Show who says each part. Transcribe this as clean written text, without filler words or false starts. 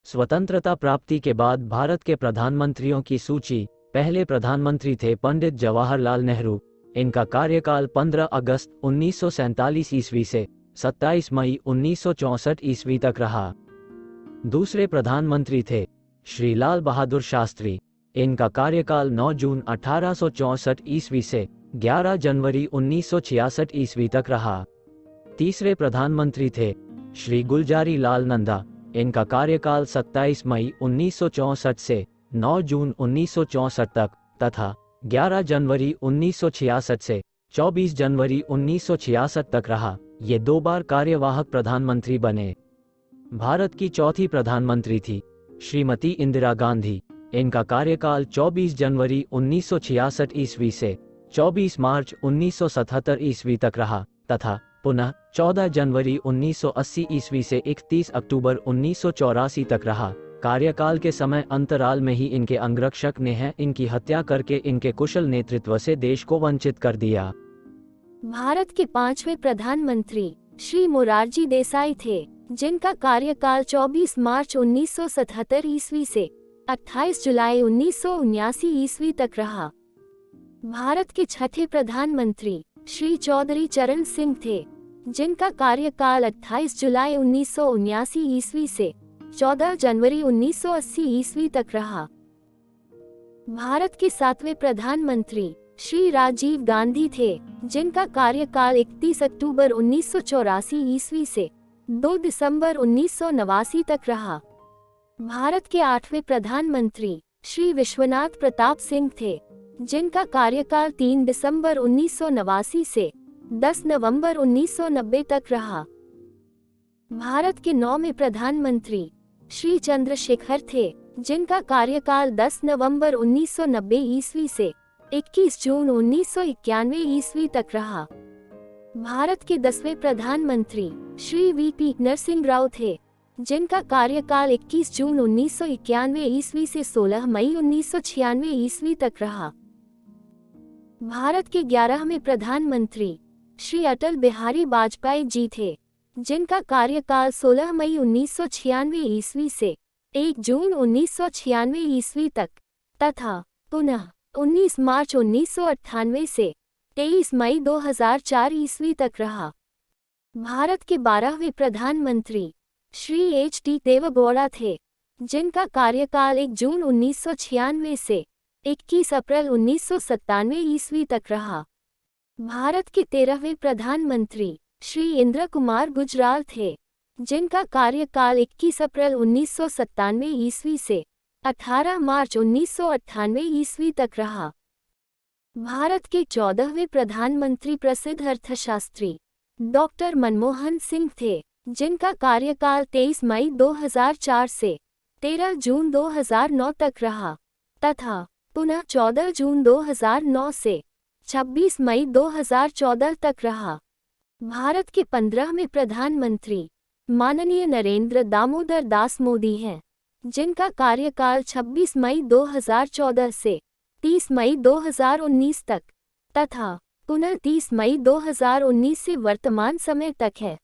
Speaker 1: स्वतंत्रता प्राप्ति के बाद भारत के प्रधानमंत्रियों की सूची। पहले प्रधानमंत्री थे पंडित जवाहरलाल नेहरू। इनका कार्यकाल 15 अगस्त 1947 ईस्वी से 27 मई 1964 ईस्वी तक रहा। दूसरे प्रधानमंत्री थे श्री लाल बहादुर शास्त्री। इनका कार्यकाल 9 जून 1864 ईस्वी से 11 जनवरी 1966 ईस्वी तक रहा। तीसरे प्रधानमंत्री थे श्री गुलजारी लाल नंदा। इनका कार्यकाल 27 मई 1964 से 9 जून 1964 तक तथा 11 जनवरी 1966 से 24 जनवरी 1966 तक रहा। ये 2 बार कार्यवाहक प्रधानमंत्री बने। भारत की चौथी प्रधानमंत्री थी श्रीमती इंदिरा गांधी। इनका कार्यकाल 24 जनवरी 1966 ईस्वी से 24 मार्च 1977 ईस्वी तक रहा तथा पुनः 14 जनवरी 1980 ईस्वी से 31 अक्टूबर 1984 तक रहा। कार्यकाल के समय अंतराल में ही इनके अंगरक्षक ने इनकी हत्या करके इनके कुशल नेतृत्व से देश को वंचित कर दिया।
Speaker 2: भारत के 5वें प्रधानमंत्री श्री मोरारजी देसाई थे, जिनका कार्यकाल 24 मार्च 1977 ईस्वी से 28 जुलाई 1979 ईस्वी तक रहा। भारत के 6ठे प्रधानमंत्री श्री चौधरी चरण सिंह थे, जिनका कार्यकाल 28 जुलाई 1979 ईस्वी से 14 जनवरी 1980 ईस्वी तक रहा। भारत के 7वें प्रधानमंत्री श्री राजीव गांधी थे, जिनका कार्यकाल 31 अक्टूबर 1984 ईस्वी से 2 दिसंबर 1989 तक रहा। भारत के 8वें प्रधानमंत्री श्री विश्वनाथ प्रताप सिंह थे, जिनका कार्यकाल 3 दिसंबर 1989 से 10 नवंबर 1990 तक रहा। भारत के 9वें प्रधानमंत्री श्री चंद्रशेखर थे, जिनका कार्यकाल 10 नवंबर 1990 ईस्वी से 21 जून 1991 ईस्वी तक रहा। भारत के 10वें प्रधानमंत्री श्री वीपी नरसिंह राव थे, जिनका कार्यकाल 21 जून 1991 ईस्वी से 16 मई 1996 ईस्वी तक रहा। भारत के 11वें प्रधानमंत्री श्री अटल बिहारी वाजपेयी जी थे, जिनका कार्यकाल 16 मई 1996 ईस्वी से 1 जून 1996 ईस्वी तक तथा पुनः 19 मार्च 1998 से 23 मई 2004 ईस्वी तक रहा। भारत के 12वें प्रधानमंत्री श्री एच.डी. देवेगौड़ा थे, जिनका कार्यकाल 1 जून 1996 से 21 अप्रैल 1997 ईस्वी तक रहा। भारत के 13वें प्रधानमंत्री श्री इंदिरा कुमार गुजराल थे, जिनका कार्यकाल 21 अप्रैल 1997 ईस्वी से 18 मार्च 1998 ईस्वी तक रहा। भारत के 14वें प्रधानमंत्री प्रसिद्ध अर्थशास्त्री डॉक्टर मनमोहन सिंह थे, जिनका कार्यकाल 23 मई 2004 से 13 जून 2009 तक रहा तथा पुनः 14 जून 2009 से 26 मई 2014 तक रहा। भारत के 15वें प्रधानमंत्री माननीय नरेंद्र दामोदर दास मोदी हैं, जिनका कार्यकाल 26 मई 2014 से 30 मई 2019 तक तथा पुनः 30 मई 2019 से वर्तमान समय तक है।